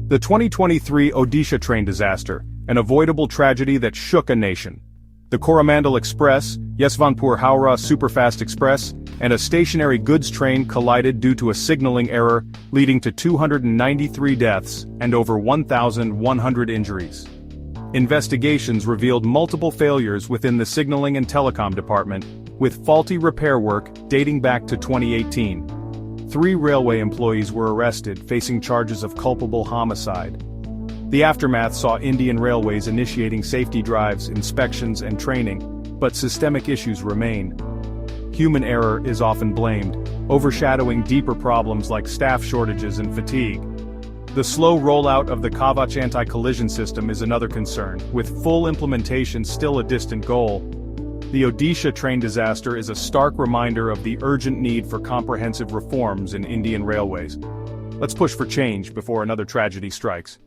The 2023 Odisha train disaster, an avoidable tragedy that shook a nation. The Coromandel Express, Yeshwanthpur-Howrah Superfast Express, and a stationary goods train collided due to a signaling error, leading to 293 deaths and over 1,100 injuries. Investigations revealed multiple failures within the signaling and telecom department, with faulty repair work dating back to 2018. 3 railway employees were arrested, facing charges of culpable homicide. The aftermath saw Indian Railways initiating safety drives, inspections, and training, but systemic issues remain. Human error is often blamed, overshadowing deeper problems like staff shortages and fatigue. The slow rollout of the Kavach anti-collision system is another concern, with full implementation still a distant goal. The Odisha train disaster is a stark reminder of the urgent need for comprehensive reforms in Indian railways. Let's push for change before another tragedy strikes.